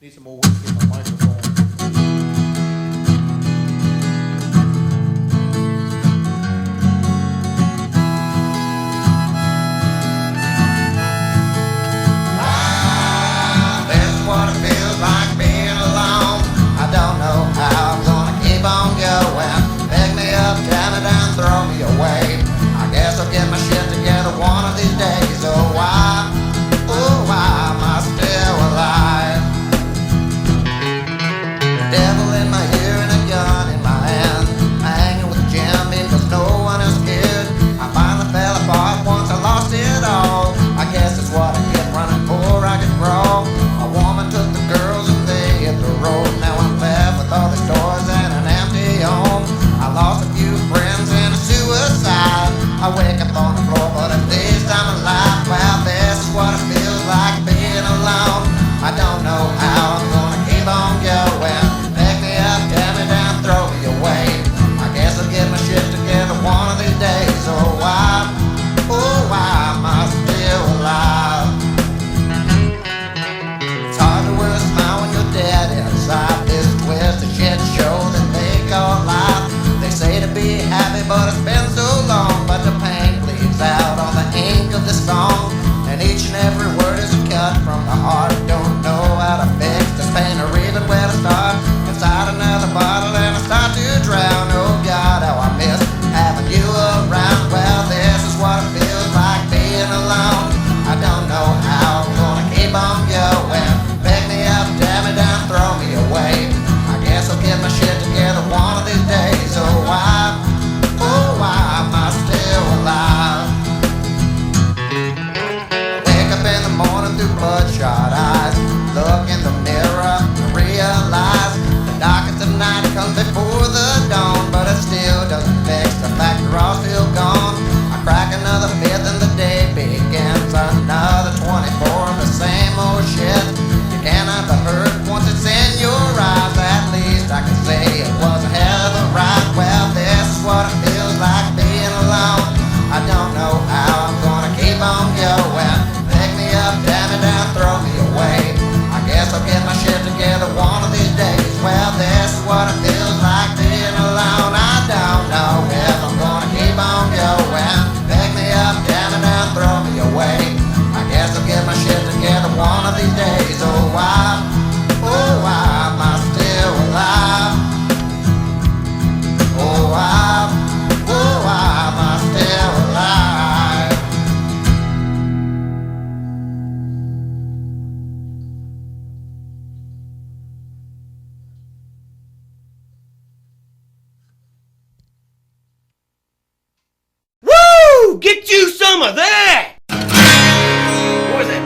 Need some more whiskey in my microphone. This is what it feels like being alone. I don't know how I'm gonna keep on going. Pick me up, tear me down, throw me away. I guess I'll get my shit together one of these days. Oh why am I still alive? The devil in my ear and a gun in my hand. Hanging with Jim because no one else cared. I finally fell apart once I lost it all. I guess it's what I get running for I can crawl. A woman took the girls and they hit the road. Now I'm left with all these doors and an empty home. I lost a few friends and a suicide. I wake up on the floor but at least I'm alive. Well, this is what it feels like being alone. I don't know how I'm gonna keep on going. Pick me up, tear me down, throw me away. I guess I'll get my shit together one of these days. Oh why am I still alive? It's hard to wear a smile when you're dead inside this twisted shit show that they call life. They say to be happy but it's been so long. But the pain bleeds out on the ink of this song. And each and every word is a cut from the heart. Don't know how to fix this pain or even where to start. Inside another bottle and I start to drown. Oh God, how I miss having you around. Well, this is what it feels like being alone. I don't know how I'm gonna keep on going. Pick me up, tear me down, throw me away. I guess I'll get my shit together one of these days. Oh why am I still alive? Wake up in the morning through bloodshot eyes. Look in the mirror and realize the darkest of night comes before the dawn. But it still doesn't fix the fact you're all still gone. I crack another fifth and the day begins. Another 24 of the same old shit. You can't have the hurt once it's in your eyes. At least I can say it was a hell of a ride. Well, this is what it feels like being alone. I don't know how I'm gonna keep on going. Pick me up, tear me down, throw me away. I guess I'll get my shit together one of these days. Well, this is what it feels like being alone. I don't know if I'm gonna keep on going. Pick me up, tear me down, throw me away. I guess I'll get my shit together one of these days. Oh why am I still alive? Oh why am I still alive? Woo! Get you some of that! What was it?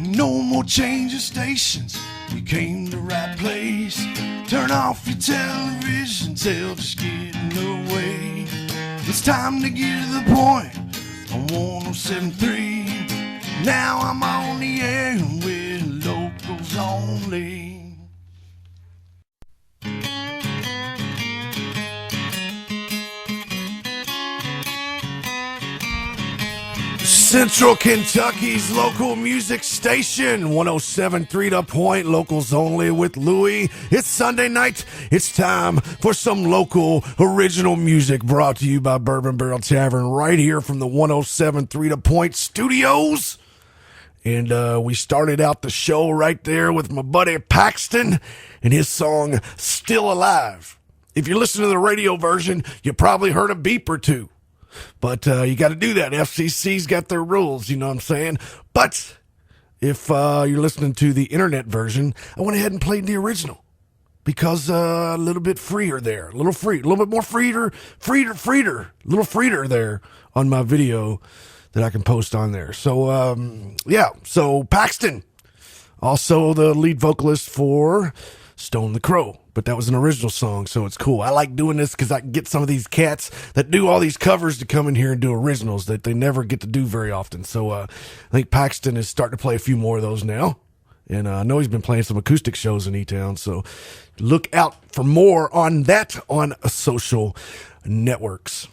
No more changing stations, you came to the right place. Turn off your television, tell just getting away. It's time to get to the point on 107.3. Now I'm on the air with locals only. Central Kentucky's local music station, 107.3 The Point, locals only with Luie. It's Sunday night. It's time for some local original music brought to you by Bourbon Barrel Tavern right here from the 107.3 The Point studios. And we started out the show right there with my buddy Paxton and his song Still Alive. If you listen to the radio version, you probably heard a beep or two. But you got to do that. FCC's got their rules, you know what I'm saying? But if you're listening to the internet version, I went ahead and played the original. because a little bit freer there, a little bit more freer there on my video that I can post on there. So, so Paxton, also the lead vocalist for Stone the Crow, but that was an original song, so it's cool. I like doing this because I can get some of these cats that do all these covers to come in here and do originals that they never get to do very often. So I think Paxton is starting to play a few more of those now. And I know he's been playing some acoustic shows in E-Town, so look out for more on that on social networks.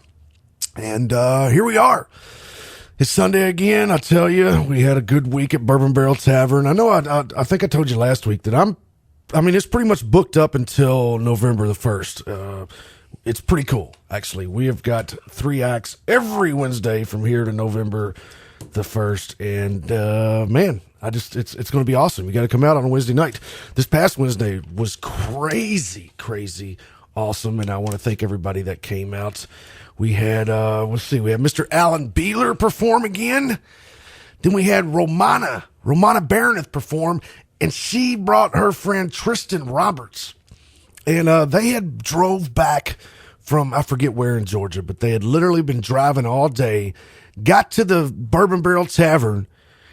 And here we are. It's Sunday again. I tell you, we had a good week at Bourbon Barrel Tavern. I know I think I told you last week that it's pretty much booked up until November the 1st. It's pretty cool, actually. We have got 3 acts every Wednesday from here to November the 1st. And, man, it's going to be awesome. You got to come out on a Wednesday night. This past Wednesday was crazy awesome. And I want to thank everybody that came out. We had, we had Mr. Alan Beeler perform again. Then we had Romana Baroneth perform, and she brought her friend Tristan Roberts. And they had drove back from, I forget where in Georgia, but they had literally been driving all day, got to the Bourbon Barrel Tavern,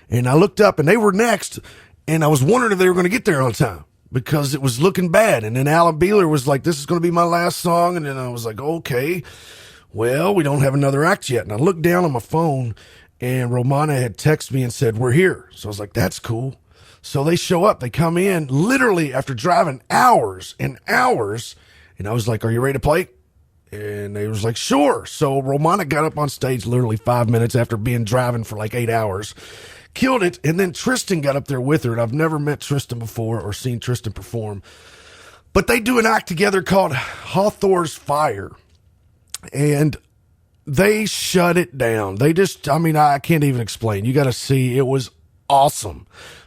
and I looked up and they were next, and I was wondering if they were going to get there on time because it was looking bad. And then Alan Beeler was like, this is going to be my last song. And then I was like, okay, well, we don't have another act yet. And I looked down on my phone, and Romana had texted me and said, we're here. So I was like, that's cool. So they show up, they come in literally after driving hours and hours. And I was like, are you ready to play? And they was like, sure. So Romana got up on stage literally 5 minutes after being driving for like 8 hours, killed it. And then Tristan got up there with her. And I've never met Tristan before or seen Tristan perform, but they do an act together called Hawthorne's Fire. And they shut it down. They just, I can't even explain. You got to see, it was awesome.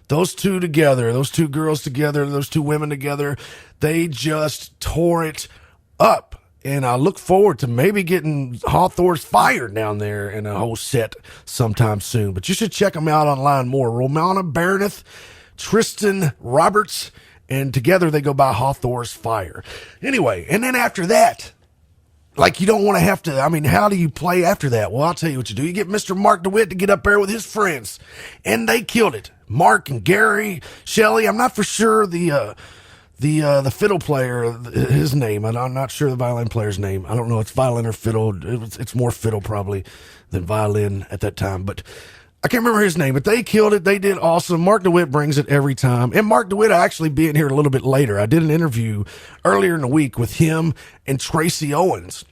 Those two together, those two girls together, those two women together, they just tore it up. And I look forward to maybe getting Hawthorne's Fire down there in a whole set sometime soon. But you should check them out online more. Romana Baroneth, Tristan Roberts, and together they go by Hawthorne's Fire. Anyway, and then after that, like, you don't want to have to, how do you play after that? Well, I'll tell you what you do. You get Mr. Mark Dewitt to get up there with his friends, and they killed it. Mark and Gary, Shelley, I'm not for sure the fiddle player, his name. I'm not sure the violin player's name. I don't know. It's violin or fiddle. It's more fiddle probably than violin at that time, but I can't remember his name, but they killed it. They did awesome. Mark DeWitt brings it every time. And Mark DeWitt actually being here a little bit later. I did an interview earlier in the week with him and Tracy Owens.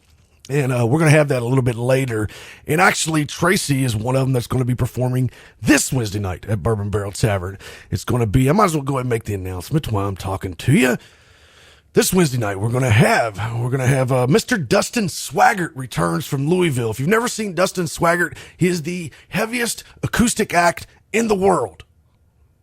And we're going to have that a little bit later. And actually, Tracy is one of them that's going to be performing this Wednesday night at Bourbon Barrel Tavern. It's going to be, I might as well go ahead and make the announcement while I'm talking to you. This Wednesday night, we're going to have Mr. Dustin Swaggart returns from Louisville. If you've never seen Dustin Swaggart, he is the heaviest acoustic act in the world.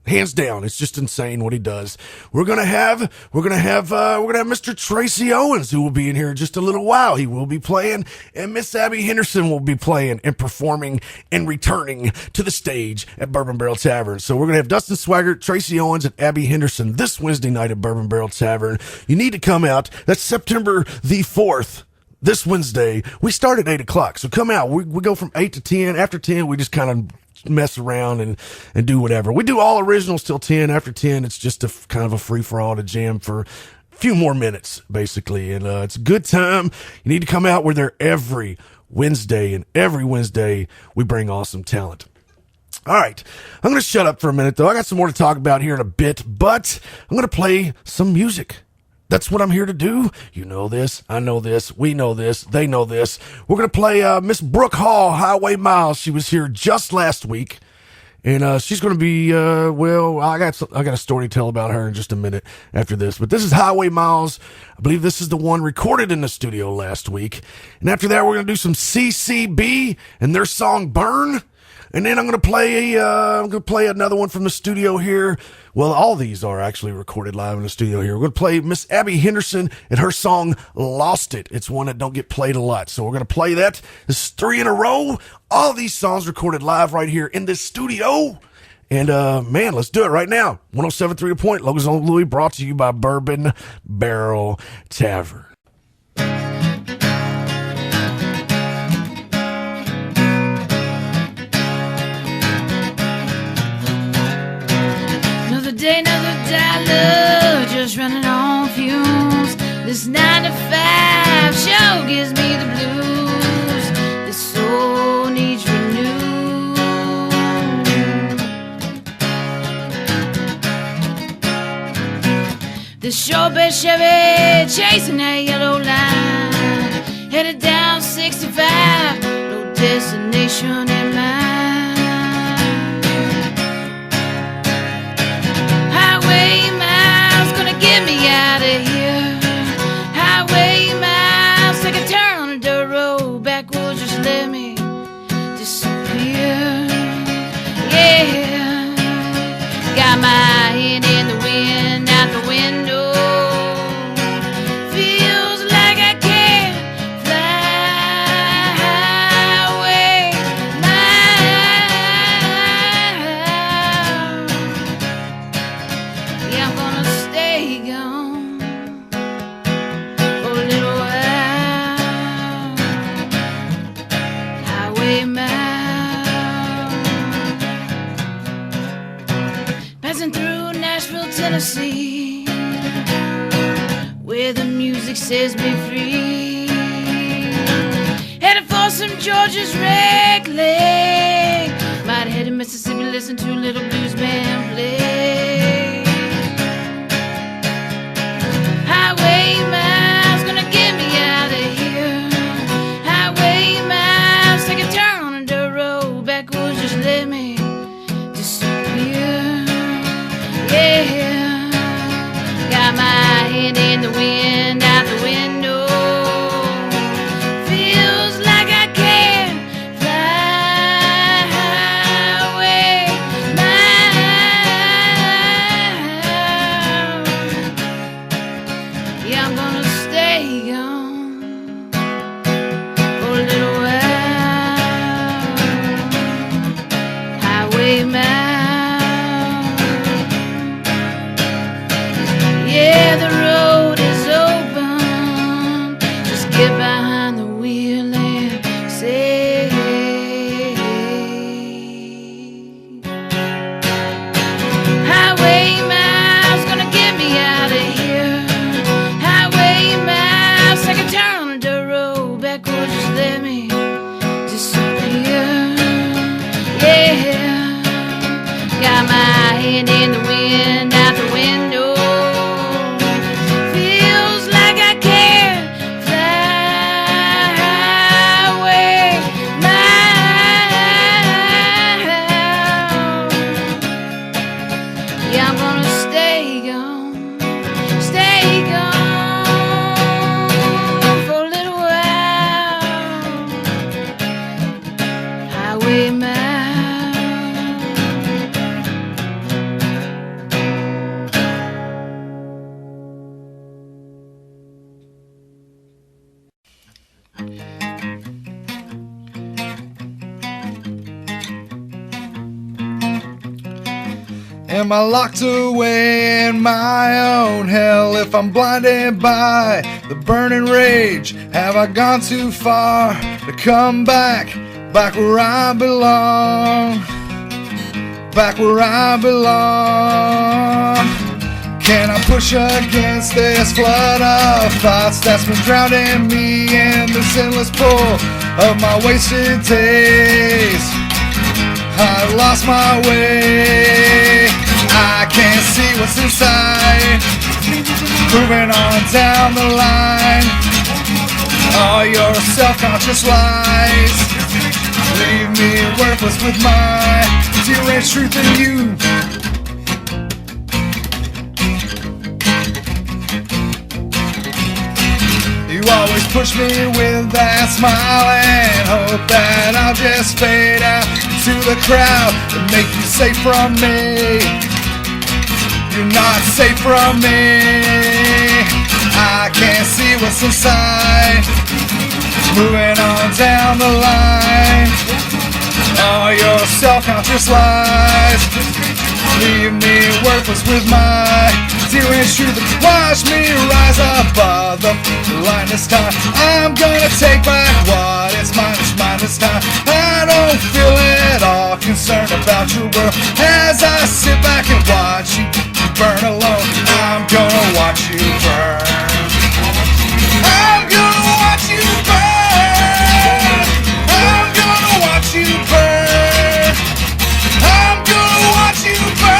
Hands down. It's just insane what he does. We're going to have Mr. Tracy Owens, who will be in here in just a little while. He will be playing, and Miss Abby Henderson will be playing and performing and returning to the stage at Bourbon Barrel Tavern. So we're going to have Dustin Swaggart, Tracy Owens, and Abby Henderson this Wednesday night at Bourbon Barrel Tavern. You need to come out. That's September the 4th. This Wednesday. We start at 8 o'clock. So come out. We go from 8 to 10. After 10, we just kind of mess around and do whatever. We do all originals till 10. After 10, it's just a kind of a free-for-all to jam for a few more minutes, basically. And it's a good time. You need to come out. We're there every Wednesday, and every Wednesday we bring awesome talent. All right. I'm going to shut up for a minute, though. I got some more to talk about here in a bit, but I'm going to play some music. That's what I'm here to do. You know this. I know this. We know this. They know this. We're going to play Miss Brooke Hall, Highway Miles. She was here just last week. And she's going to be, I got a story to tell about her in just a minute after this. But this is Highway Miles. I believe this is the one recorded in the studio last week. And after that, we're going to do some CCB and their song Burn. And then I'm going to play another one from the studio here. Well, all these are actually recorded live in the studio here. We're going to play Miss Abby Henderson and her song Lost It. It's one that don't get played a lot. So we're going to play that. This is 3 in a row. All these songs recorded live right here in this studio. And, man, let's do it right now. 107.3 The Point, Locals on Luie, brought to you by Bourbon Barrel Tavern. Another day, another dollar, just running on fumes. This 9 to 5 show gives me the blues. This soul needs renewed. This short-bed Chevy chasing that yellow line, headed down 65, no destination in mind. Highway miles gonna get me out of here. Highway miles, take a turn on a dirt road, backwoods, just let me disappear. Yeah, got my hand in the wind, out the window. Feels like I can't fly away miles. Yeah, I'm gonna stay gone for a little while. Highway miles, passing through Nashville, Tennessee, where the music sets me free. Headed for some Georgia's reckless. Might head to Mississippi, listen to a little blues band play. Highway miles gonna get me out of here. Highway miles, take a turn on a dirt road, backwoods, just let me disappear. Yeah, got my hand in the wind, out the window. Feels like I can't fly away miles. Yeah, I'm gonna stay gone for a little while. Highway miles. Yeah, the road is open. Just get behind the wheel and say, highway miles gonna get me out of here. Highway miles, take a turn on a dirt road, backwoods, just let me disappear. Yeah, got my hand in the wind, out the window. Feels like I can't fly away miles. Yeah, I'm gonna stay gone for a little while. Highway miles. Am I locked away in my own hell? If I'm blinded by the burning rage, have I gone too far to come back where I belong? Back where I belong. Can I push against this flood of thoughts that's been drowning me in this endless pool of my wasted days? I lost my way. I can't see what's inside. Moving on down the line. All your self-conscious lies leave me worthless with my deranged truth in you. You always push me with that smile and hope that I'll just fade out to the crowd and make you safe from me. You're not safe from me. I can't see what's inside. Moving on down the line. All your self-conscious lies leave me worthless with my zero-inch truth that watch me rise above the line this time. I'm gonna take back what is mine this time. I don't feel at all concerned about your world as I sit back and watch you burn alone. I'm gonna watch you burn. I'm gonna watch you burn. I'm gonna watch you burn. I'm gonna watch you burn.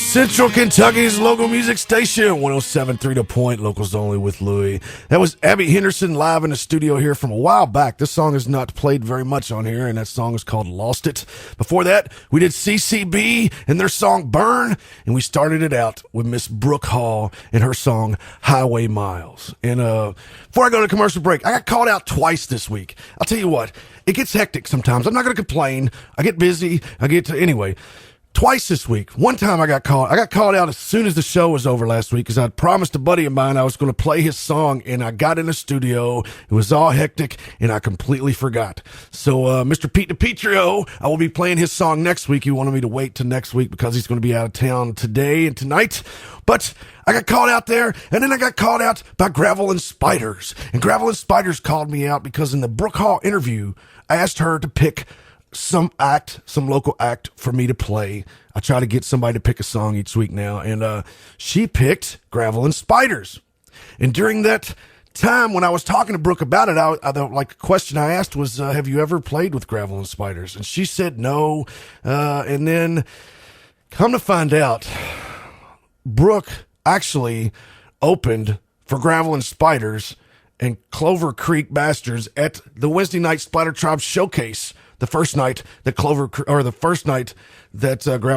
Central Kentucky's local music station, 107.3 The Point, locals only with Luie. That was Abby Henderson live in the studio here from a while back. This song is not played very much on here, and that song is called Lost It. Before that, we did CCB and their song Burn, and we started it out with Miss Brooke Hall and her song Highway Miles. And before I go to commercial break, I got called out twice this week. I'll tell you what, it gets hectic sometimes. I'm not going to complain. I get busy. Anyway. Twice this week. One time I got called out as soon as the show was over last week because I'd promised a buddy of mine I was going to play his song, and I got in the studio. It was all hectic, and I completely forgot. So, Mr. Pete DiPietro, I will be playing his song next week. He wanted me to wait till next week because he's going to be out of town today and tonight. But I got called out there, and then I got called out by Gravel and Spiders. And Gravel and Spiders called me out because in the Brooke Hall interview, I asked her to pick some local act for me to play. I try to get somebody to pick a song each week now, and she picked Gravel and Spiders. And during that time when I was talking to Brooke about it, a question I asked was, have you ever played with Gravel and Spiders? And she said no. And then come to find out, Brooke actually opened for Gravel and Spiders and Clover Creek Bastards at the Wednesday night Splatter Tribe Showcase. The first night that Gravel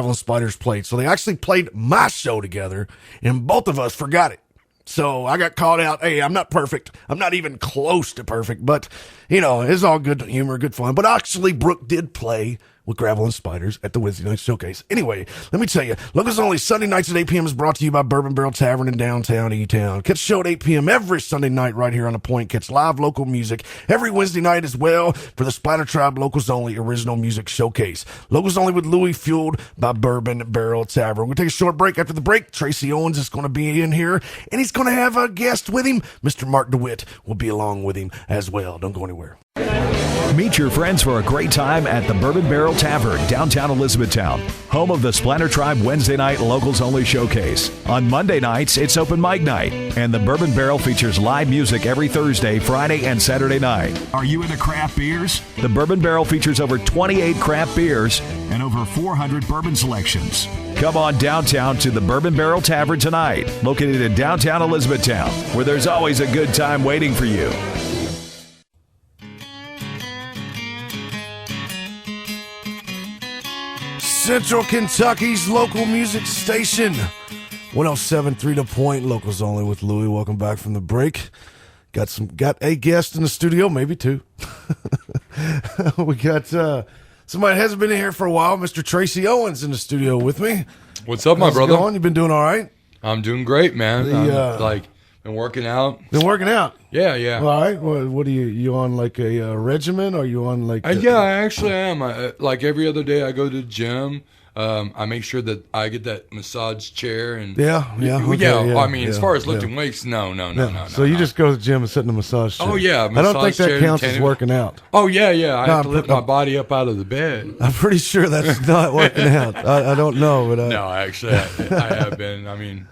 and Spiders played. So they actually played my show together, and both of us forgot it. So I got called out. Hey, I'm not perfect. I'm not even close to perfect, but it's all good humor, good fun. But actually, Brooke did play with Gravel and Spiders at the Wednesday night showcase. Anyway, let me tell you, Locals Only Sunday nights at 8 p.m. is brought to you by Bourbon Barrel Tavern in downtown E-Town. Catch the show at 8 p.m. every Sunday night right here on The Point. Catch live local music every Wednesday night as well for the Splatter Tribe Locals Only Original Music Showcase. Locals Only with Luie, fueled by Bourbon Barrel Tavern. We're going to take a short break. After the break, Tracy Owens is going to be in here, and he's going to have a guest with him. Mr. Mark Dewitt will be along with him as well. Don't go anywhere. Meet your friends for a great time at the Bourbon Barrel Tavern, downtown Elizabethtown, home of the Splatter Tribe Wednesday night Locals Only Showcase. On Monday nights, it's open mic night, and the Bourbon Barrel features live music every Thursday, Friday, and Saturday night. Are you into craft beers? The Bourbon Barrel features over 28 craft beers and over 400 bourbon selections. Come on downtown to the Bourbon Barrel Tavern tonight, located in downtown Elizabethtown, where there's always a good time waiting for you. Central Kentucky's local music station, 107.3 The Point, locals only with Luie. Welcome back from the break. Got a guest in the studio, maybe two. We got somebody that hasn't been in here for a while, Mr. Tracy Owens in the studio with me. What's up, my How's brother? it going? You been doing all right? I'm doing great, man. Been working out. Been working out? Yeah. All right. What are you on, like a regimen? Or are you on like? Yeah, I actually am. Like every other day, I go to the gym. I make sure that I get that massage chair and I mean, as far as lifting weights, no. So you just go to the gym and sit in the massage chair? Oh yeah, I don't think that counts as working out. Oh yeah. I have to lift my body up out of the bed. I'm pretty sure that's not working out. I don't know, but no, actually, I have been. I mean,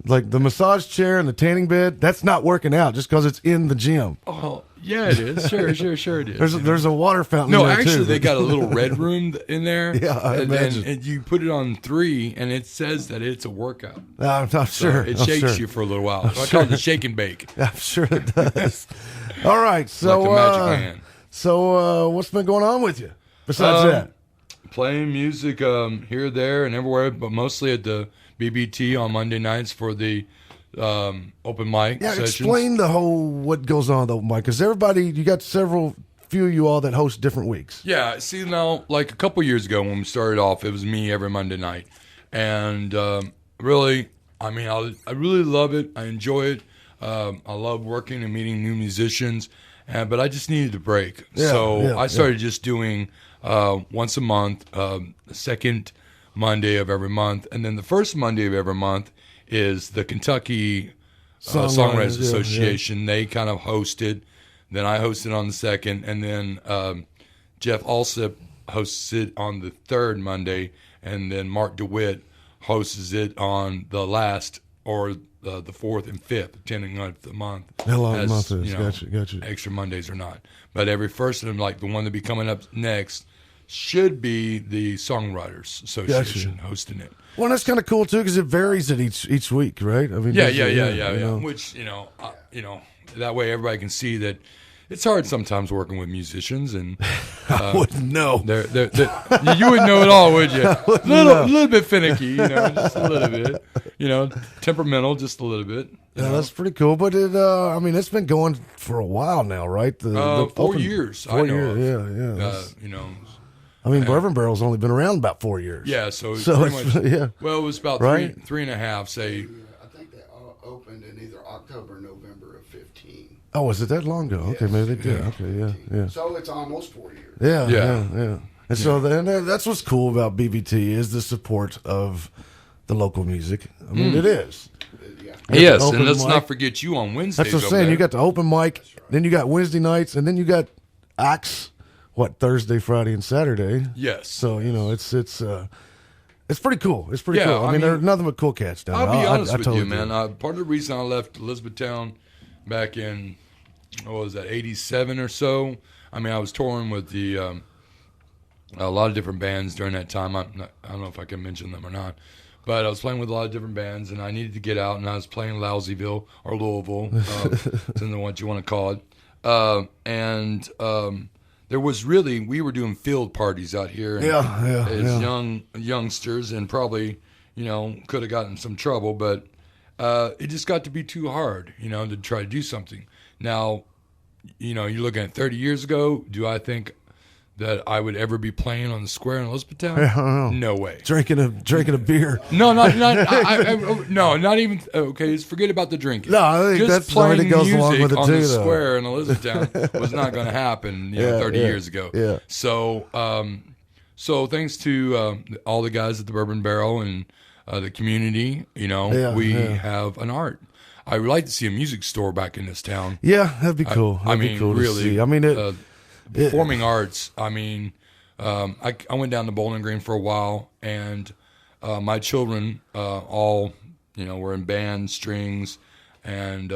like the massage chair and the tanning bed, that's not working out just because it's in the gym. Oh yeah, it is. Sure it is. There's a water fountain. No, there actually, too. they got a little red room in there. Yeah, I imagine. And you put it on 3, and it says that it's a workout. I'm not sure. It shakes you for a little while. I call it the shake and bake. I'm sure it does. All right, so like a magic hand. So what's been going on with you besides that? Playing music here, there, and everywhere, but mostly at the BBT on Monday nights for the open mic sessions. Explain the whole what goes on at the open mic, because you got few of you all that host different weeks. Yeah, see now, like a couple years ago when we started off, it was me every Monday night, and really, I mean, I really love it. I enjoy it. I love working and meeting new musicians, but I just needed a break. I started just doing once a month, the second Monday of every month, and then the first Monday of every month is the Kentucky Songwriters Association. Yeah. They kind of host it. Then I host it on the second, and then Jeff Alsip hosts it on the third Monday, and then Mark DeWitt hosts it on the last or the fourth and fifth, depending on the month. How long the month is? Gotcha. Extra Mondays or not. But every first of them, like the one that be coming up next, should be the Songwriters Association hosting it. Well, that's kind of cool too because it varies at each week, right? I mean, Yeah. you know. Which that way everybody can see that it's hard sometimes working with musicians, and I wouldn't know. You wouldn't know at all, would you? A little bit finicky, just a little bit. Temperamental, just a little bit. Yeah, that's pretty cool. But it's been going for a while now, right? The 4 years. 4 years, yeah. Bourbon Barrel's only been around about 4 years. Yeah, so it's pretty much. Yeah. Well, it was about right? three and a half. Say. I think they opened in either October or November of 15. Oh, was it that long ago? Okay, maybe they did. Yeah. Okay, yeah. So it's almost 4 years. Yeah. And so that's what's cool about BBT is the support of the local music. I mean, it is. Yes, and let's not forget you on Wednesdays. That's what I'm saying. You got the open mic, then you got Wednesday nights, and then you got acts. Thursday, Friday, and Saturday? Yes. So it's pretty cool. It's pretty cool. I mean, there's nothing but cool cats down there. I'll be honest with totally you, man. Part of the reason I left Elizabethtown back in, 87 or so. I mean, I was touring with a lot of different bands during that time. I don't know if I can mention them or not. But I was playing with a lot of different bands, and I needed to get out, and I was playing Louisville or Louisville, depending on what you want to call it. There was we were doing field parties out here as youngsters, and probably, could have gotten some trouble, but it just got to be too hard, to try to do something. Now, you're looking at 30 years ago, do I think that I would ever be playing on the square in Elizabethtown? I don't know. No way. Drinking a beer. No, not even. Okay, forget about the drinking. No, I think just that's playing something that goes along music with it on too, the though. square in Elizabethtown was not going to happen. 30 years ago. Yeah. So thanks to all the guys at the Bourbon Barrel and the community, we have an art. I would like to see a music store back in this town. Yeah, that'd be cool. That'd be cool really. to see. I mean, performing arts. I mean, I went down to Bowling Green for a while, and my children all, were in band, strings, and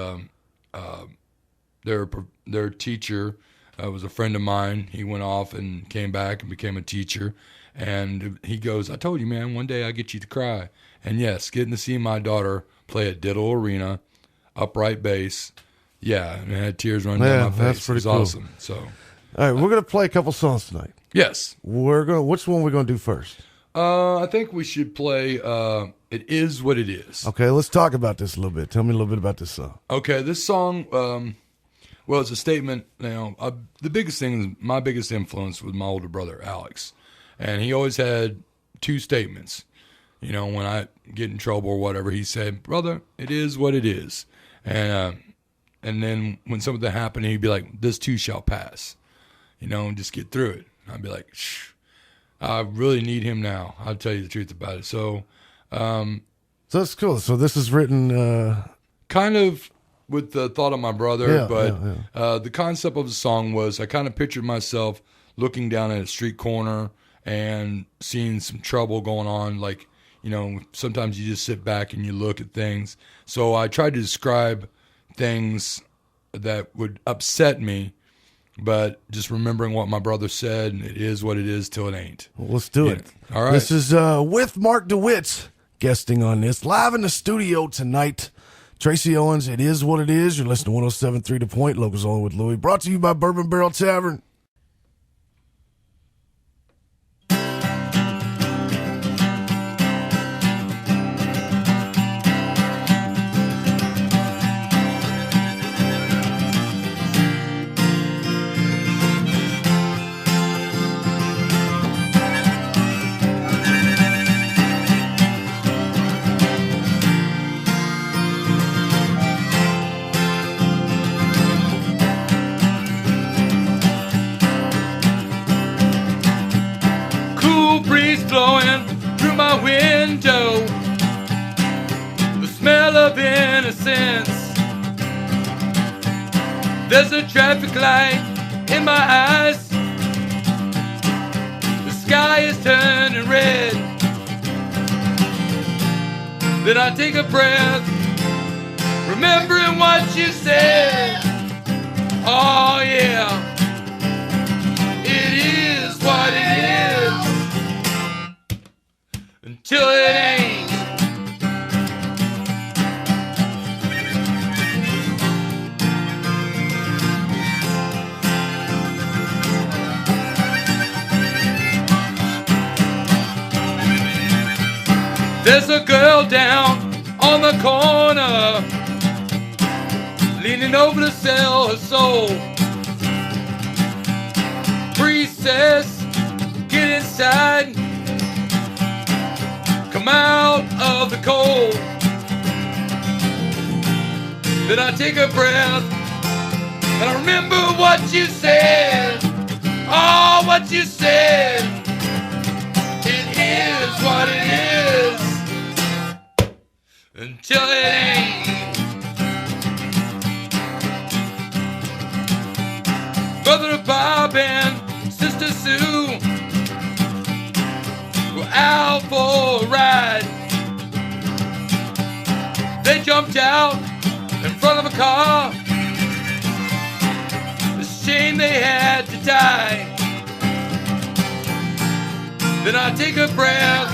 their teacher was a friend of mine. He went off and came back and became a teacher. And he goes, I told you, man, one day I get you to cry. And yes, getting to see my daughter play at Diddle Arena, upright bass, and I had tears running down my face. That's pretty it was cool. awesome. So, all right, we're gonna play a couple songs tonight. Yes, which one we're gonna do first? I think we should play "It Is What It Is." Okay, let's talk about this a little bit. Tell me a little bit about this song. Okay, this song, it's a statement. The biggest thing is my biggest influence was my older brother Alex, and he always had two statements. When I get in trouble or whatever, he said, "Brother, it is what it is," and then when something happened, he'd be like, "This too shall pass," and just get through it. And I'd be like, "Shh, I really need him now. I'll tell you the truth about it." So that's cool. So this is written kind of with the thought of my brother, the concept of the song was I kind of pictured myself looking down at a street corner and seeing some trouble going on, like, sometimes you just sit back and you look at things. So I tried to describe things that would upset me, but just remembering what my brother said, and it is what it is till it ain't. Well, let's do it. All right. This is with Mark Dewitt guesting on this, live in the studio tonight. Tracy Owens, It Is What It Is. You're listening to 107.3 The Point, Locals Only with Luie. Brought to you by Bourbon Barrel Tavern. Blowing through my window, the smell of innocence. There's a traffic light in my eyes, the sky is turning red. Then I take a breath, remembering what you said. Oh yeah, it is what it is. There's a girl down on the corner, leaning over to sell her soul. Priest says, get inside, come out of the cold. Then I take a breath, and I remember what you said. Oh, what you said. It is what it is, until it ain't. Brother Bob and Sister Sue were out for a ride. They jumped out in front of a car. It's a shame they had to die. Then I take a breath,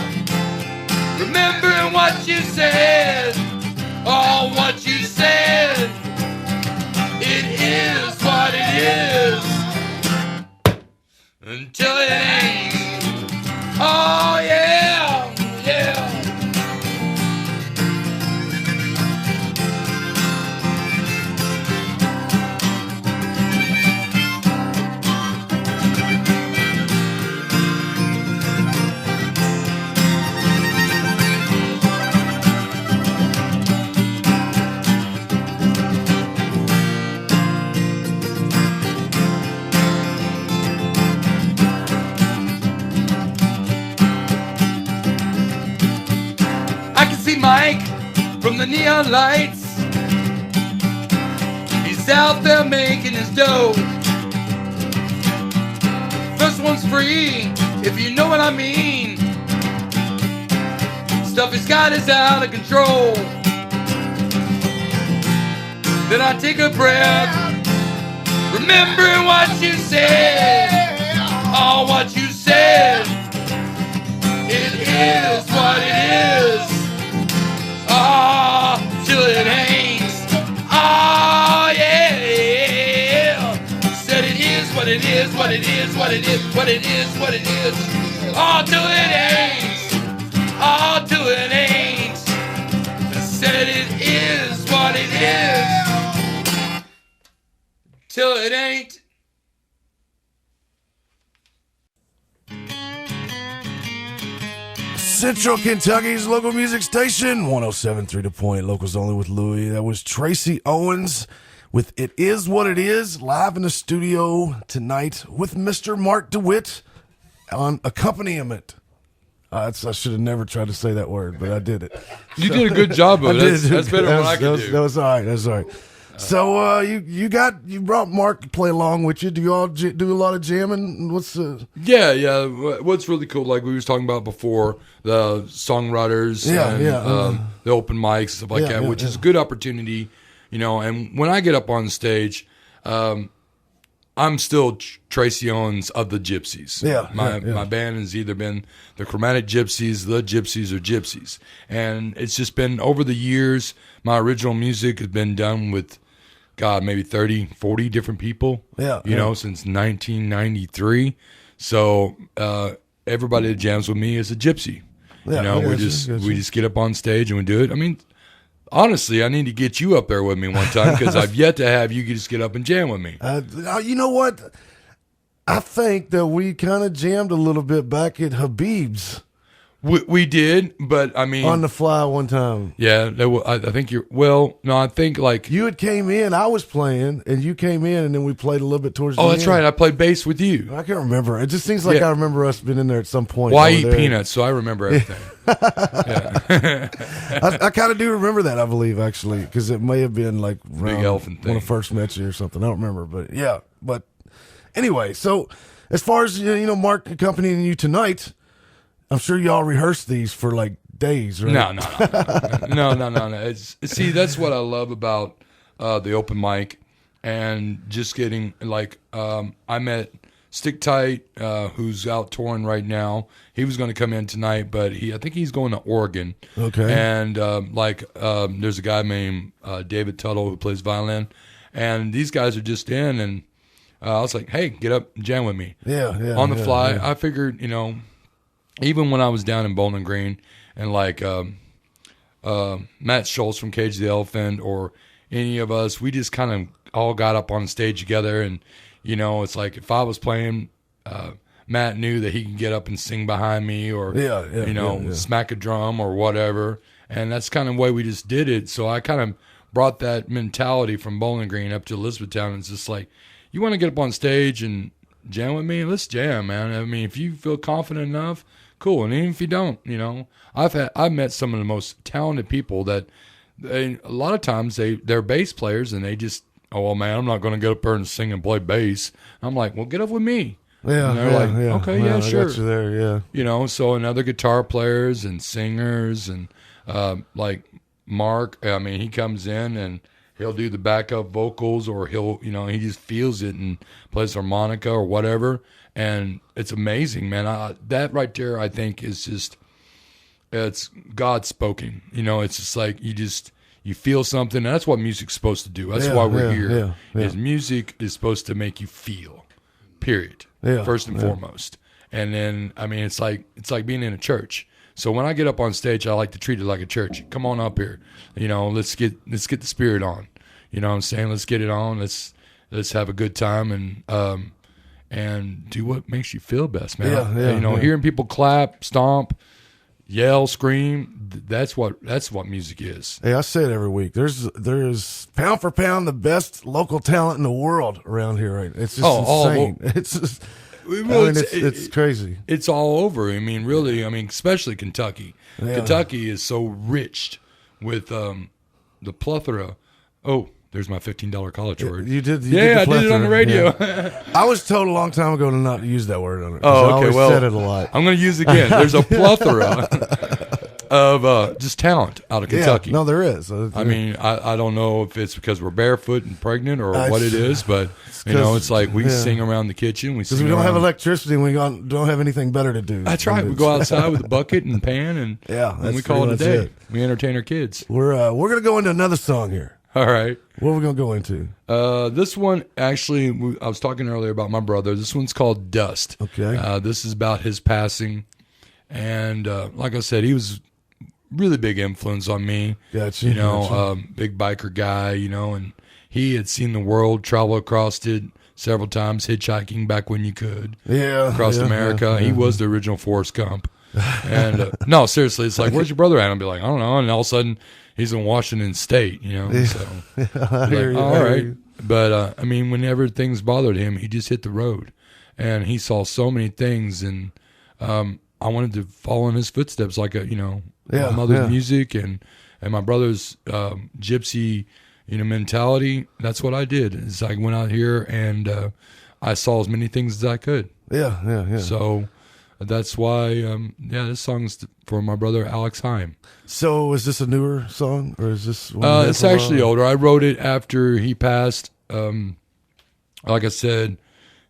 remembering what you said. Oh, what you said. It is what it is, until it ain't. Oh yeah, yeah. Mike from the neon lights, he's out there making his dough. First one's free, if you know what I mean. Stuff he's got is out of control. Then I take a breath, remembering what you said. Oh, what you said. It is what it is. Ah, till it ain't. Ah, yeah. Said it is what it is, what it is, what it is, what it is, what it is. Ah, till it ain't. Ah, till it ain't. Said it is what it is, till it ain't. Central Kentucky's local music station, 107.3 The Point, locals only with Luie. That was Tracy Owens with It Is What It Is, live in the studio tonight with Mr. Mark Dewitt on accompaniment. I should have never tried to say that word, but I did it. You did a good job of it. That's better than what I could do. That was all right. That's all right. So you brought Mark to play along with you. Do you all do a lot of jamming? Yeah. What's really cool, like we was talking about before, the songwriters, the open mics, stuff like that, which is a good opportunity, And when I get up on stage, I'm still Tracy Owens of the Gypsies. My band has either been the Chromatic Gypsies, the Gypsies, or Gypsies, and it's just been over the years. My original music has been done with, maybe 30, 40 different people, since 1993. So everybody that jams with me is a gypsy. We just get up on stage and we do it. I mean, honestly, I need to get you up there with me one time because I've yet to have you just get up and jam with me. You know what? I think that we kind of jammed a little bit back at Habib's. We did, but I mean, on the fly one time. Yeah, I think you're. Well, no, I think like you had came in. I was playing, and you came in, and then we played a little bit towards. That's right. I played bass with you. I can't remember. It just seems like I remember us being in there at some point. Well, I eat peanuts, so I remember everything. I kind of do remember that. I believe actually, because it may have been like Big Elephant thing when I first met you or something. I don't remember, but yeah. But anyway, so as far as Mark accompanying you tonight. I'm sure y'all rehearsed these for like days, right? No. See, that's what I love about the open mic and just getting like I met Stick Tight, who's out touring right now. He was going to come in tonight, but I think he's going to Oregon. Okay. And there's a guy named David Tuttle who plays violin, and these guys are just in, and I was like, hey, get up and jam with me. Yeah. On the fly, I figured, even when I was down in Bowling Green and like Matt Schultz from Cage the Elephant or any of us, we just kind of all got up on stage together. And, you know, it's like if I was playing, Matt knew that he could get up and sing behind me or, smack a drum or whatever. And that's kind of the way we just did it. So I kind of brought that mentality from Bowling Green up to Elizabethtown. It's just like, you want to get up on stage and jam with me? Let's jam, man. I mean, if you feel confident enough, cool. And even if you don't, you know, I've met some of the most talented people that a lot of times they're bass players and they just, oh, well, man, I'm not going to get up there and sing and play bass. I'm like, well, get up with me. Yeah, and they're like, okay, yeah, sure. I got you there, yeah. You know, so and other guitar players and singers and like Mark, I mean, he comes in and he'll do the backup vocals or he'll, you know, he just feels it and plays harmonica or whatever. And it's amazing, man. That right there, I think, is just, it's God spoken. You know, it's just like you feel something. And that's what music's supposed to do. That's why we're here. Is music is supposed to make you feel, period. First and foremost. And then, I mean, it's like being in a church. So when I get up on stage, I like to treat it like a church. Come on up here. You know, let's get the spirit on. You know what I'm saying? Let's get it on. Let's have a good time and do what makes you feel best, man. You know, hearing people clap, stomp, yell, scream, that's what music is. Hey, I say it every week. There's pound for pound the best local talent in the world around here. Right? It's just insane. It's just, it's crazy. It's all over. I mean, really. I mean, especially Kentucky. Yeah. Kentucky is so rich with the plethora. Oh, there's my $15 college word. You did. I did it on the radio. Yeah. I was told a long time ago to not use that word on it. Oh, okay. I said it a lot. I'm going to use it again. There's a plethora of just talent out of Kentucky. Yeah, no, there is. I mean, I don't know if it's because we're barefoot and pregnant or what it is, but you know, it's like we sing around the kitchen. Because we don't have electricity and we don't have anything better to do. That's right. We go outside with a bucket and pan and we call it a day. We entertain our kids. We're going to go into another song here. All right. What are we going to go into? This one, actually, I was talking earlier about my brother. This one's called Dust. Okay. This is about his passing. And like I said, he was really big influence on me. Gotcha. You know, big biker guy, you know, and he had seen the world, travel across it several times, hitchhiking back when you could. Yeah. Across America. He was the original Forrest Gump. And no, seriously, it's like, where's your brother at? I'll be like, I don't know. And all of a sudden, he's in Washington State, you know. So, like, all right. But, I mean, whenever things bothered him, he just hit the road. And he saw so many things. And I wanted to follow in his footsteps, like, my mother's music and my brother's gypsy, mentality. That's what I did. Is I went out here and I saw as many things as I could. Yeah. So that's why, this song's for my brother Alex Heim. So is this a newer song, or is this one? It's actually older. I wrote it after he passed. Like I said,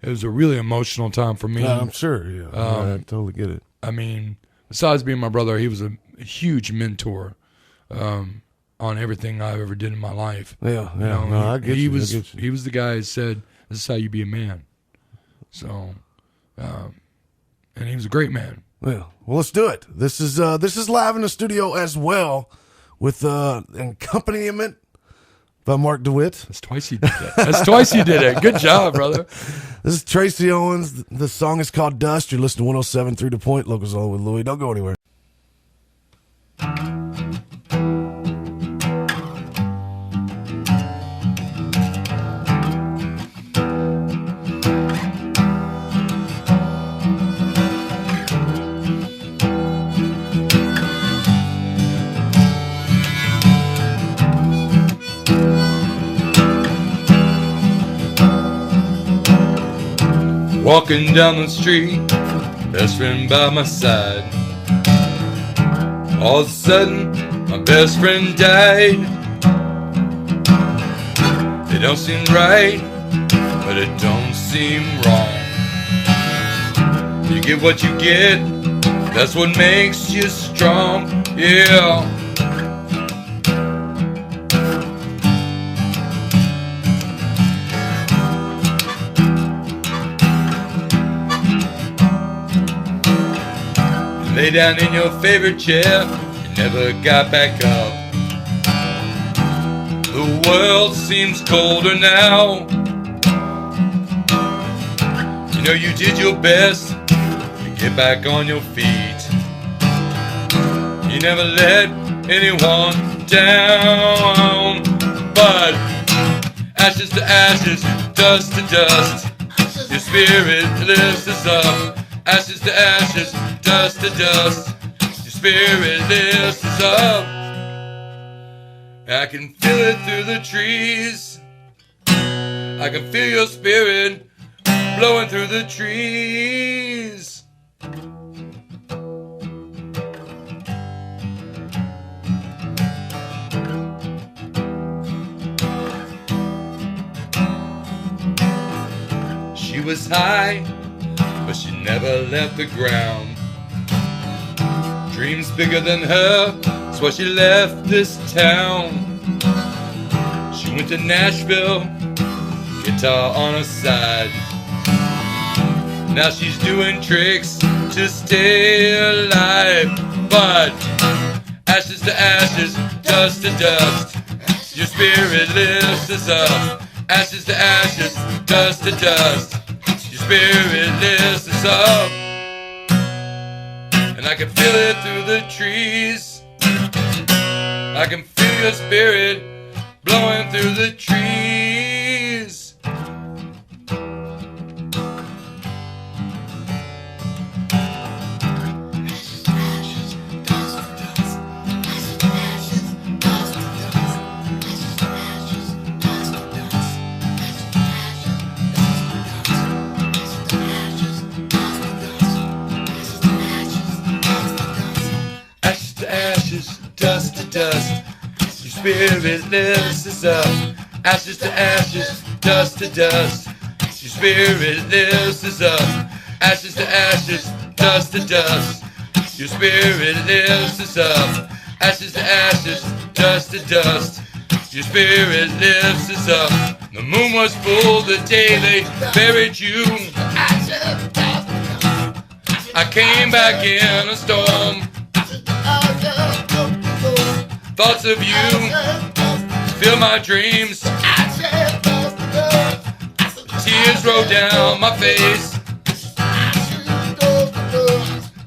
it was a really emotional time for me. I'm sure. Yeah, I totally get it. I mean, besides being my brother, he was a huge mentor on everything I ever did in my life. Yeah. No, I get he you. He was the guy who said, "This is how you be a man." So, and he was a great man. Yeah. Well, let's do it. This is live in the studio as well, with accompaniment by Mark Dewitt. That's twice you did that. Good job, brother. This is Tracy Owens. The song is called Dust. You're listening to 107.3 The Point, Locals On with Luie. Don't go anywhere. Walking down the street, best friend by my side. All of a sudden, my best friend died. It don't seem right, but it don't seem wrong. You get what you get, that's what makes you strong, yeah. Lay down in your favorite chair, you never got back up. The world seems colder now. You know you did your best to get back on your feet. You never let anyone down. But ashes to ashes, dust to dust, your spirit lifts us up. Ashes to ashes, dust to dust, your spirit lifts us up. I can feel it through the trees. I can feel your spirit blowing through the trees. She was high, but she never left the ground. Dreams bigger than her, that's why she left this town. She went to Nashville, guitar on her side. Now she's doing tricks to stay alive. But ashes to ashes, dust to dust, your spirit lifts us up. Ashes to ashes, dust to dust, your spirit lifts us up. And I can feel it through the trees. I can feel your spirit blowing through the trees. Dust to dust, your spirit lifts us up. Ashes to ashes, dust to dust, your spirit lifts us up. Ashes to ashes, dust to dust, your spirit lifts us up. Ashes to ashes, dust to dust, your spirit lifts us up. The moon was full the day they buried you. I came back in a storm. Thoughts of you fill my dreams. Tears roll down my face.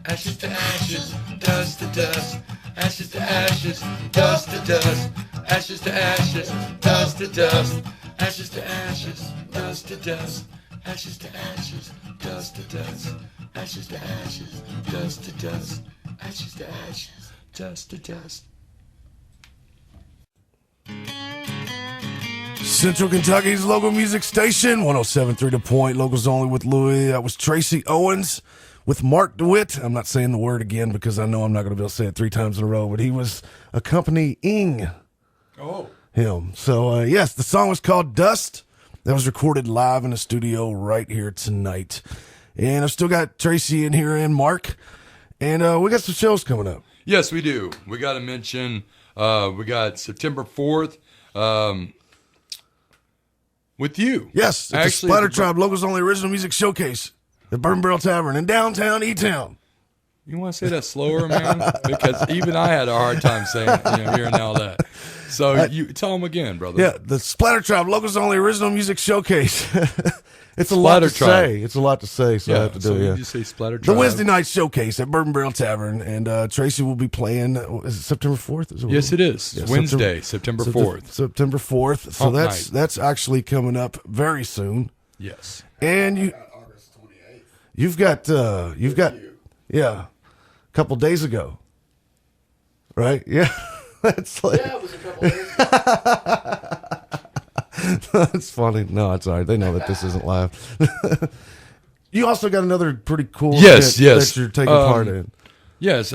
Ashes to ashes, dust to dust. Ashes to ashes, dust to dust. Ashes to ashes, dust to dust. Ashes to ashes, dust to dust. Ashes to ashes, dust to dust. Ashes to ashes, dust to dust. Ashes to ashes, dust to dust. Central Kentucky's local music station, 107.3 The Point, locals only with Luie. That was Tracy Owens with Mark Dewitt. I'm not saying the word again because I know I'm not going to be able to say it 3 times in a row, but he was accompanying him. So, yes, the song was called Dust. That was recorded live in the studio right here tonight. And I've still got Tracy in here and Mark. And we got some shows coming up. Yes, we do. We got to mention, we got September 4th. With you. Yes, it's the Splatter Tribe Locals Only Original Music Showcase at Bourbon Barrel Tavern in downtown E-Town. You want to say that slower, man? Because even I had a hard time saying it, hearing all that. So you tell them again, brother. Yeah, the Splatter Tribe Locals Only Original Music Showcase. It's a lot to say. It's a lot to say, so I have to do it. You just say Splatter Tribe. The Wednesday night showcase at Bourbon Barrel Tavern, and Tracy will be playing. Is it September 4th? Yes, it is. Yeah, Wednesday, September 4th. September 4th. So that's actually coming up very soon. Yes. And August 28th. you've got a couple days ago, right? Yeah, that's like Yeah, it was a couple days ago. That's funny. No, it's all right. They know that this isn't live. You also got another pretty cool yes, that you're taking part in. Yes,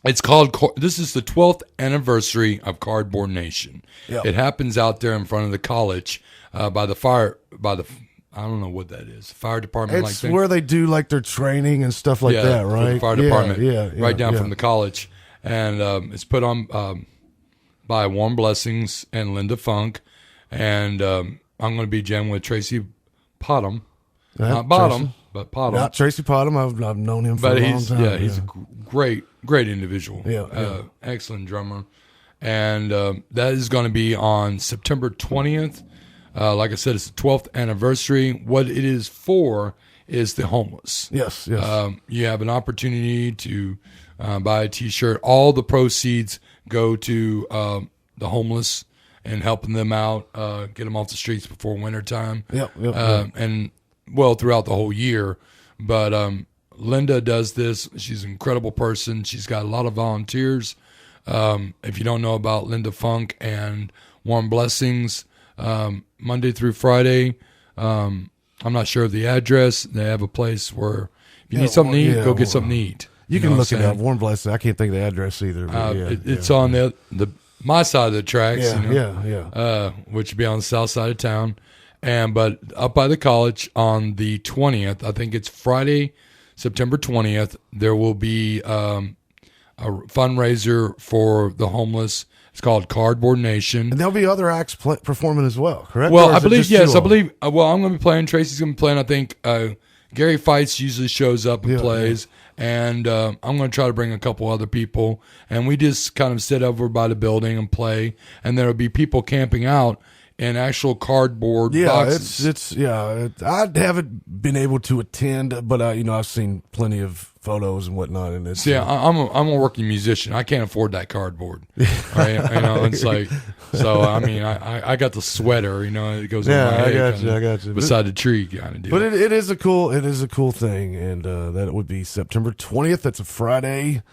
it's called. This is the 12th anniversary of Cardboard Nation. Yep. It happens out there in front of the college by the fire. I don't know what that is. Fire department. It's like where they do like their training and stuff like that, right? The fire department. Yeah, right down from the college, and it's put on by Warm Blessings and Linda Funk, and I'm going to be jamming with Tracy Pottom. Not Bottom, but Pottom. Not Tracy Pottom. I've known him for a long time. Yeah, he's a great individual. Yeah. Excellent drummer. And that is going to be on September 20th. Like I said, it's the 12th anniversary. What it is for is the homeless. Yes. You have an opportunity to buy a T-shirt. All the proceeds go to the homeless and helping them out, get them off the streets before wintertime. Yep. And, well, throughout the whole year. But Linda does this. She's an incredible person. She's got a lot of volunteers. If you don't know about Linda Funk and Warm Blessings, Monday through Friday, I'm not sure of the address. They have a place where if you need something to eat, go get something to eat. You can look it up. Warm Blessings. I can't think of the address either. It's on the my side of the tracks. Yeah. Which would be on the south side of town. But up by the college on the 20th, I think it's Friday, September 20th, there will be a fundraiser for the homeless. It's called Cardboard Nation. And there'll be other acts performing as well, correct? Well, I believe, yes. I believe, well, I'm going to be playing. Tracy's going to be playing. I think Gary Fights usually shows up and plays. And I'm going to try to bring a couple other people. And we just kind of sit over by the building and play. And there'll be people camping out in actual cardboard boxes. I haven't been able to attend, but I've seen plenty of photos and whatnot. And it's I'm a working musician. I can't afford that cardboard. Right? It's like, so I mean, I got the sweater. It goes on my head. I got you. Beside the tree, kind of deal. But it is a cool thing, and that would be September 20th. That's a Friday,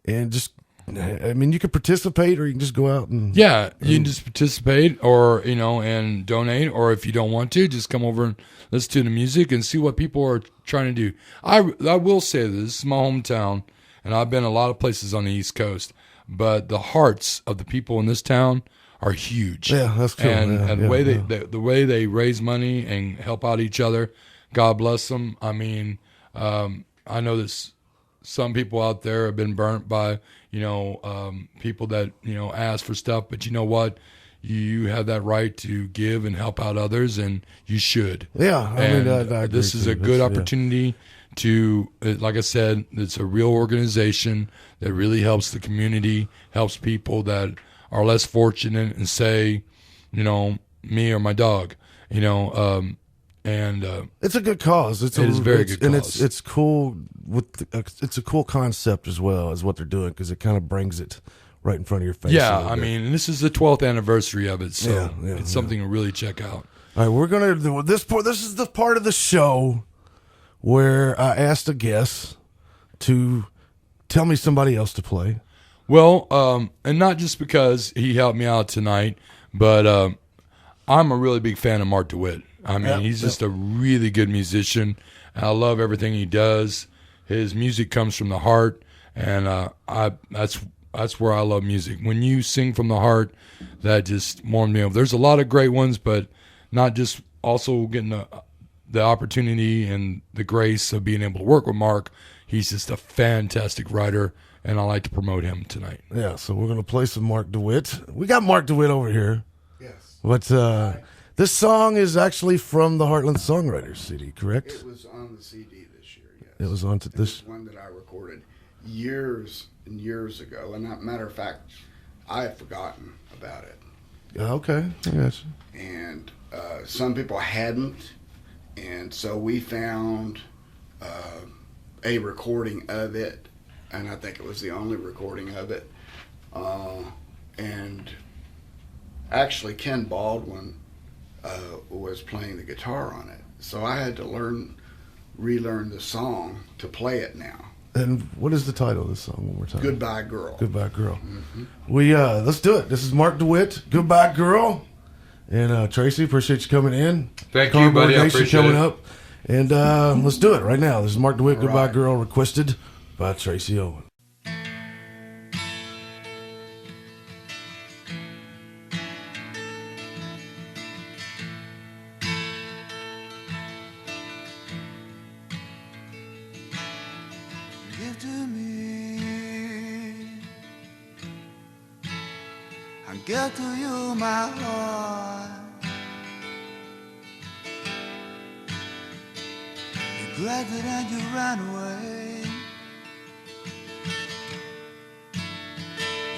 and just. I mean, you can participate, or you can just go out and... Yeah, you can just participate, or, and donate, or if you don't want to, just come over and listen to the music and see what people are trying to do. I will say this is my hometown, and I've been a lot of places on the East Coast, but the hearts of the people in this town are huge. Yeah, that's cool. And the way they raise money and help out each other, God bless them. I mean, I know this. Some people out there have been burnt by, people that, ask for stuff. But you know what? You have that right to give and help out others, and you should. Yeah. I agree this is a good opportunity to, like I said, it's a real organization that really helps the community, helps people that are less fortunate and say, me or my dog, and it's a good cause. It is a very good cause, and it's cool. It's a cool concept as well as what they're doing, because it kind of brings it right in front of your face. Yeah, I mean, and this is the 12th anniversary of it, so it's something to really check out. All right, we're gonna do this part. This is the part of the show where I asked a guest to tell me somebody else to play. Well, and not just because he helped me out tonight, but I'm a really big fan of Mark Dewitt. I mean, he's just a really good musician. I love everything he does. His music comes from the heart, and that's where I love music. When you sing from the heart, that just warms me up. There's a lot of great ones, but not just also getting the opportunity and the grace of being able to work with Mark. He's just a fantastic writer, and I like to promote him tonight. Yeah, so we're going to play some Mark Dewitt. We got Mark Dewitt over here. Yes. But this song is actually from the Heartland Songwriters CD, correct? It was on the CD this year, yes. It was on this. It was one that I recorded years and years ago. And matter of fact, I had forgotten about it. Okay, I got you. And some people hadn't. And so we found a recording of it. And I think it was the only recording of it. And actually, Ken Baldwin was playing the guitar on it. So I had to relearn the song to play it now. And what is the title of this song one more time? Goodbye Girl. Goodbye Girl. Mm-hmm. We let's do it. This is Mark Dewitt, Goodbye Girl. And Tracy, appreciate you coming in. Thank you, buddy. I appreciate coming it. up. And let's do it right now. This is Mark Dewitt, All Goodbye right. Girl, requested by Tracy Owens. Give to me, I give to you my heart. You neglected and you ran away.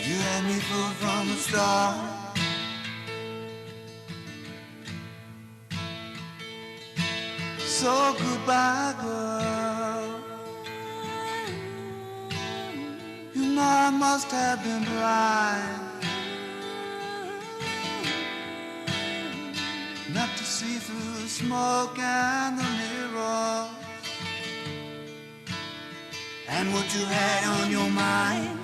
You had me fooled from the start. So goodbye, girl. You know I must have been blind not to see through the smoke and the mirrors and what you had on your mind.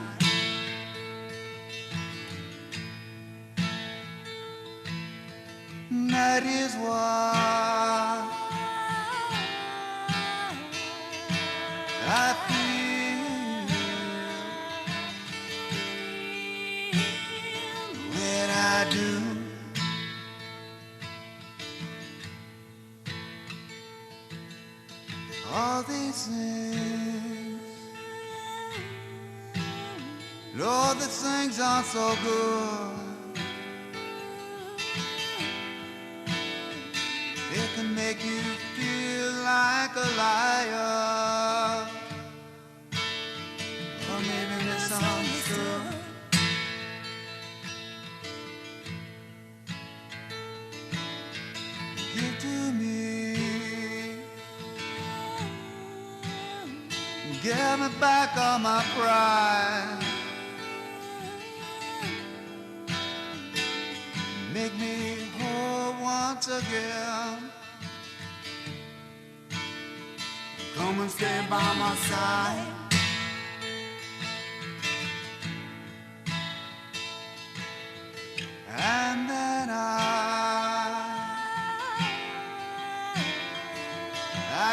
That is why I feel that I do. All these things, Lord, the things aren't so good. It can make you feel like a liar, or maybe misunderstood. Give to me, give me back all my pride. Make me whole once again. Come and stay by my side. And then I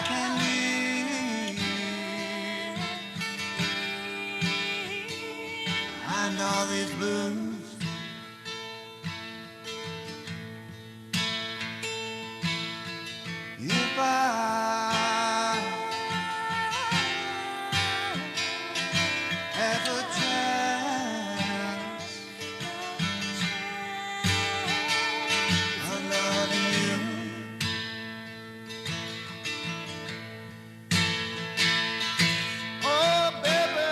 can leave. And all these blues. If I have a chance of loving you, oh baby,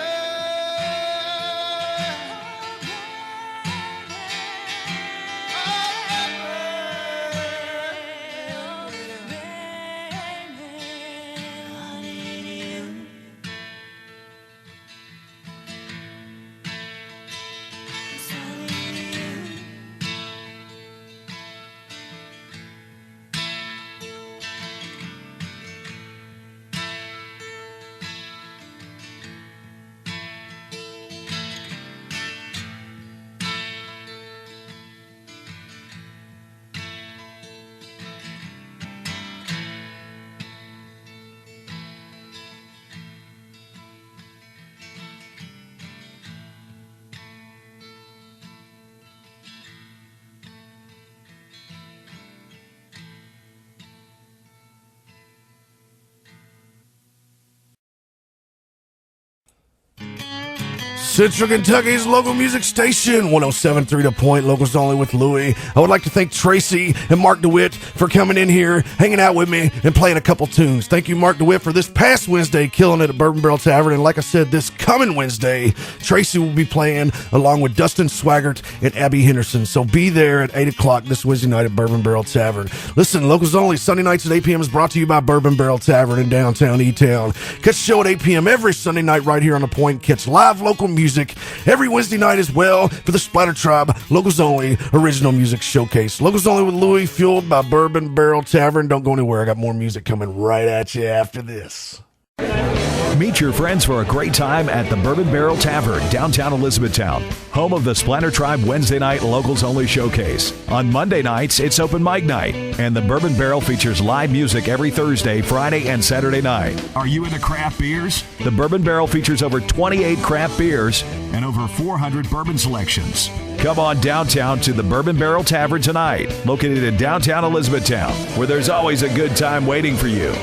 Central Kentucky's local music station, 107.3 The Point, locals only with Luie. I would like to thank Tracy and Mark Dewitt for coming in here, hanging out with me, and playing a couple tunes. Thank you, Mark Dewitt, for this past Wednesday, killing it at Bourbon Barrel Tavern. And like I said, this coming Wednesday, Tracy will be playing along with Dustin Swaggart and Abby Henderson. So be there at 8 o'clock this Wednesday night at Bourbon Barrel Tavern. Listen, locals only, Sunday nights at 8 p.m. is brought to you by Bourbon Barrel Tavern in downtown E-Town. Catch the show at 8 p.m. every Sunday night right here on The Point. Catch live local music every Wednesday night as well for the Splatter Tribe Locals Only Original Music Showcase. Locals Only with Luie, fueled by Bourbon Barrel Tavern. Don't go anywhere. I got more music coming right at you after this. Meet your friends for a great time at the Bourbon Barrel Tavern, downtown Elizabethtown, home of the Splatter Tribe Wednesday night Locals Only Showcase. On Monday nights, it's open mic night, and the Bourbon Barrel features live music every Thursday, Friday, and Saturday night. Are you into craft beers? The Bourbon Barrel features over 28 craft beers and over 400 bourbon selections. Come on downtown to the Bourbon Barrel Tavern tonight, located in downtown Elizabethtown, where there's always a good time waiting for you.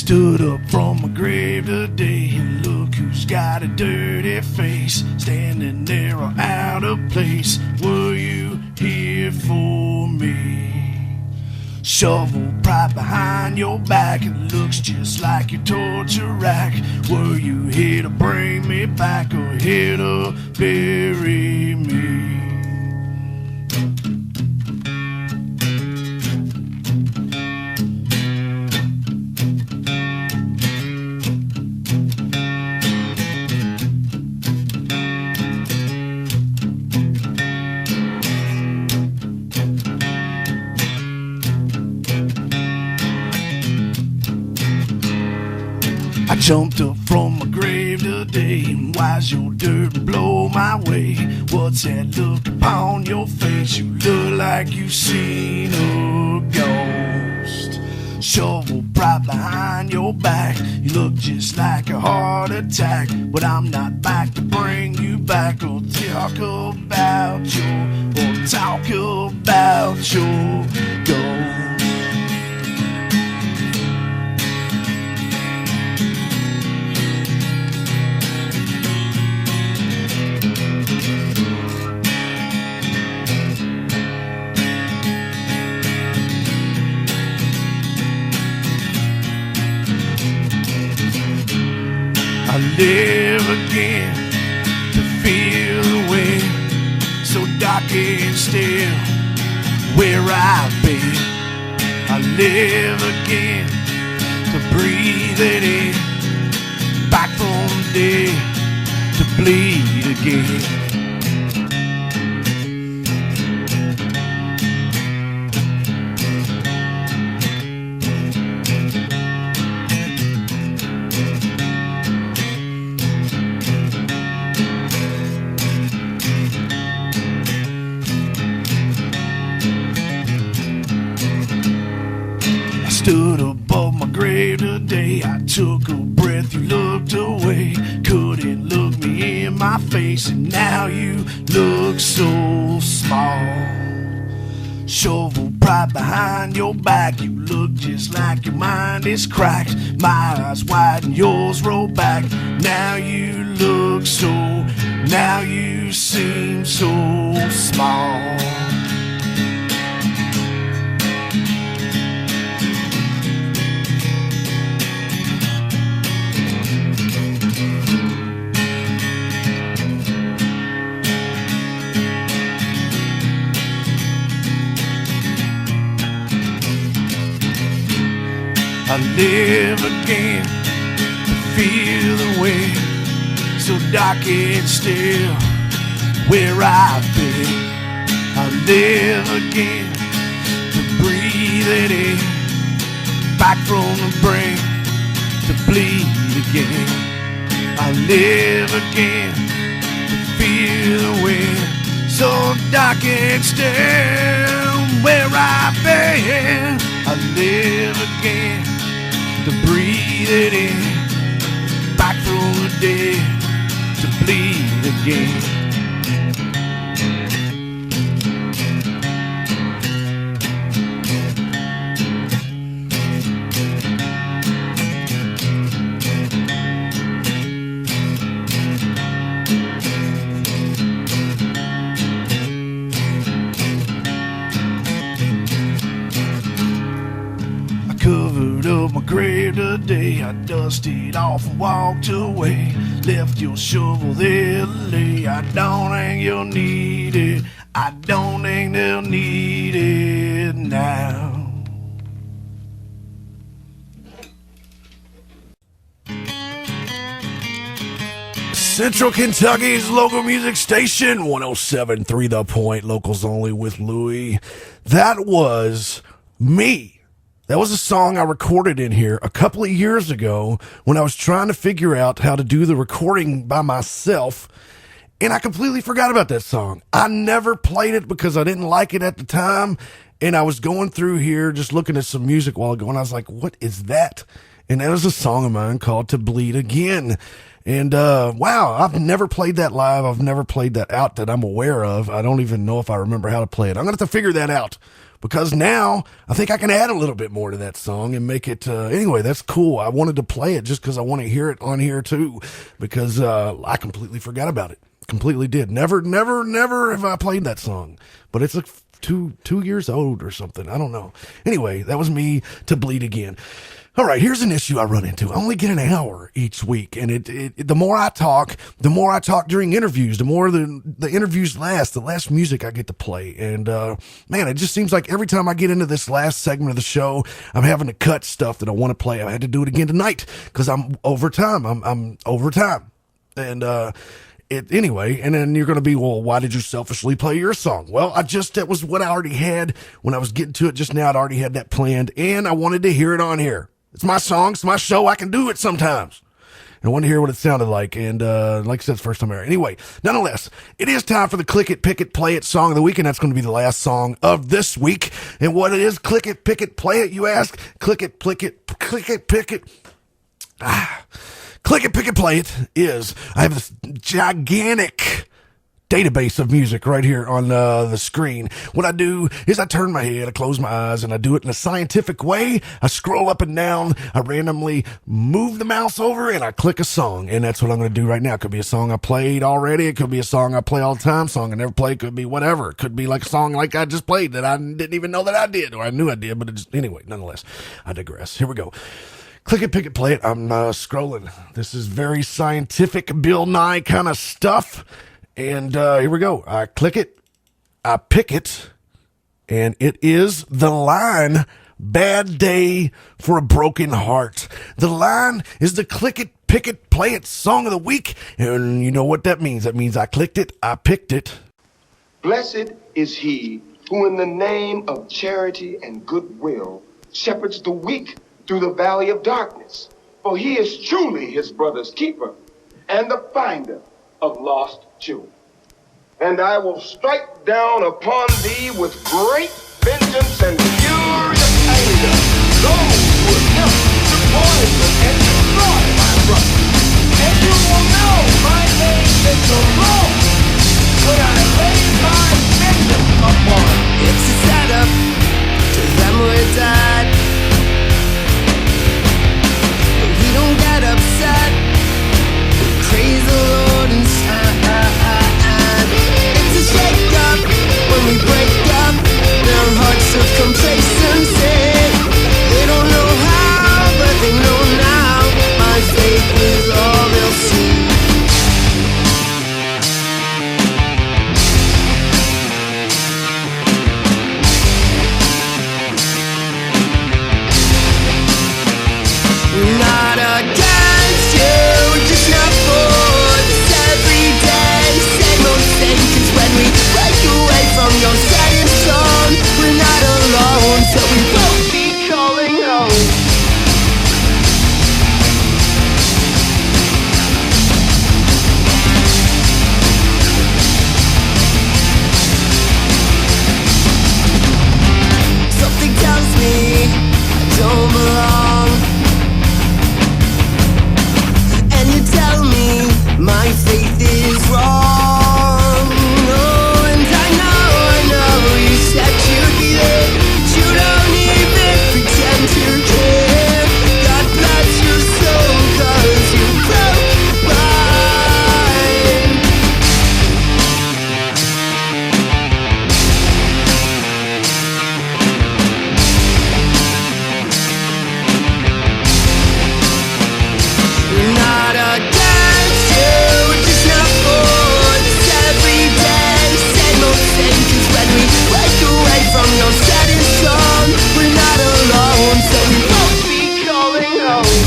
Stood up from my grave today, and look who's got a dirty face, standing there all out of place. Were you here for me? Shovel pride behind your back, it looks just like your torture rack. Were you here to bring me back, or here to bury me? I jumped up from my grave today, and why's your dirt blow my way? What's that look upon your face? You look like you've seen a ghost. Shovel pride behind your back, you look just like a heart attack. But I'm not back to bring you back, or talk about your ghost. I live again to feel the wind so dark and still where I've been. I live again to breathe it in, back from the dead to bleed again. Stood above my grave today, I took a breath, you looked away, couldn't look me in my face, and now you look so small. Shovel pride behind your back, you look just like your mind is cracked. My eyes wide and yours roll back, now you seem so small. I live again to feel the wind so dark and still where I've been. I live again to breathe it in, back from the brink to bleed again. I live again to feel the wind so dark and still where I've been. I live again to breathe it in, back from the dead to bleed again. Covered up my grave today, I dusted off and walked away. Left your shovel there to lay. I don't think you'll need it, I don't think they'll need it now. Central Kentucky's local music station, 107.3 The Point, locals only with Luie. That was me. That was a song I recorded in here a couple of years ago when I was trying to figure out how to do the recording by myself, and I completely forgot about that song. I never played it because I didn't like it at the time, and I was going through here just looking at some music while ago, and I was like, what is that? And that was a song of mine called To Bleed Again. And wow, I've never played that live. I've never played that out that I'm aware of. I don't even know if I remember how to play it. I'm going to have to figure that out, because now I think I can add a little bit more to that song and make it, anyway, that's cool. I wanted to play it just because I want to hear it on here too, because I completely forgot about it. Completely did. Never have I played that song, but it's like two years old or something. I don't know. Anyway, that was me to bleed again. All right, here's an issue I run into. I only get an hour each week, and the more I talk during interviews, the more the interviews last, the less music I get to play. And, man, it just seems like every time I get into this last segment of the show, I'm having to cut stuff that I want to play. I had to do it again tonight because I'm over time. I'm over time. And, anyway, and then you're going to be, well, why did you selfishly play your song? Well, that was what I already had when I was getting to it just now. I'd already had that planned, and I wanted to hear it on here. It's my song. It's my show. I can do it sometimes. And I want to hear what it sounded like. And, like I said, it's the first time ever. Anyway, nonetheless, it is time for the Click It, Pick It, Play It song of the week. And that's going to be the last song of this week. And what it is, click it, pick it, play it, you ask? Click it, pick it, click it, pick it. Click it, pick it, play it is, I have this gigantic database of music right here on the screen. What I do is I turn my head, I close my eyes, and I do it in a scientific way. I scroll up and down, I randomly move the mouse over, and I click a song. And that's what I'm going to do right now. It could be a song I played already. It could be a song I play all the time, song I never play. It could be whatever. It could be like a song like I just played that I didn't even know that I did, or I knew I did, but anyway, nonetheless, I digress. Here we go. Click it, pick it, play it. I'm scrolling. This is very scientific, Bill Nye kind of stuff. And here we go. I click it, I pick it, and it is The Line, Bad Day for a Broken Heart. The Line is the Click It, Pick It, Play It song of the week. And you know what that means. That means I clicked it, I picked it. Blessed is he who in the name of charity and goodwill shepherds the weak through the valley of darkness. For he is truly his brother's keeper and the finder of lost children. And I will strike down upon thee with great vengeance and furious anger those who attempt to poison and destroy my brother. And you will know my name is the Lord when I lay my vengeance upon you. It's a setup to them we died. We don't get upset. We praise the Lord inside. It's a shake up when we break up. Their hearts of complacency. They don't know how, but they know now. My faith is all they'll see. We're not against you, we're just not for this everyday same old thing. 'Cause when we break away from your setting sun, we're not alone, so we won't be calling home. Something tells me I don't belong. And you tell me my faith is wrong. Oh, and I know you said you'd be there, but you don't even pretend to care. God bless your soul, 'cause you broke mine. We're not against you, we're just not for this everyday same old thing. 'Cause when we break away from your setting sun, we're not alone, so we won't be calling home.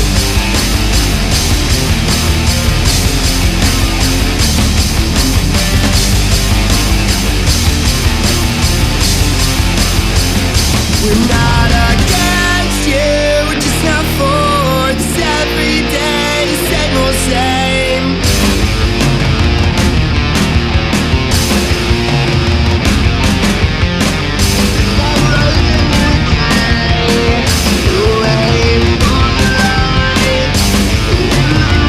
We're not against you, we're just not for this everyday same old same. Away from the light,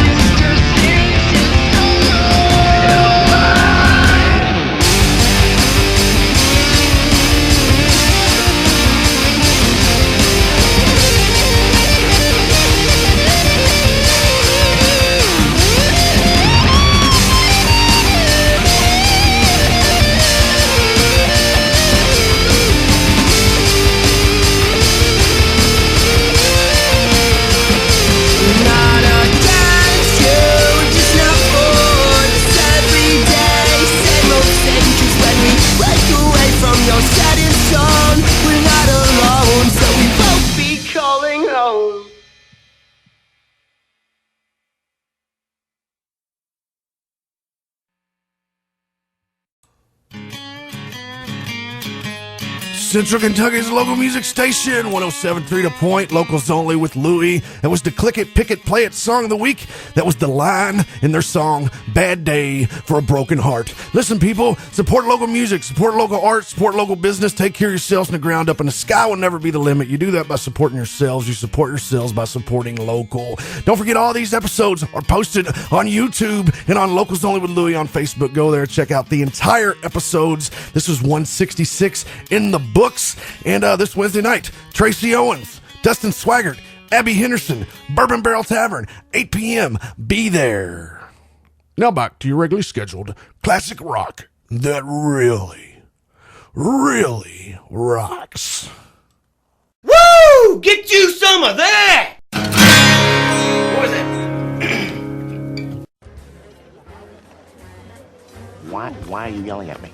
Mr. Central Kentucky's local music station, 107.3 The Point, locals only with Luie. That was the Click It, Pick It, Play It song of the week. That was the line in their song, Bad Day for a Broken Heart. Listen, people, support local music, support local art, support local business, take care of yourselves from the ground up, and the sky will never be the limit. You do that by supporting yourselves. You support yourselves by supporting local. Don't forget, all these episodes are posted on YouTube and on Locals Only with Luie on Facebook. Go there, check out the entire episodes. This was 166 in the books. And this Wednesday night, Tracy Owens, Dustin Swaggart, Abby Henderson, Bourbon Barrel Tavern, 8 p.m. Be there. Now back to your regularly scheduled classic rock that really, really rocks. Woo! Get you some of that! What was that? Why are you yelling at me?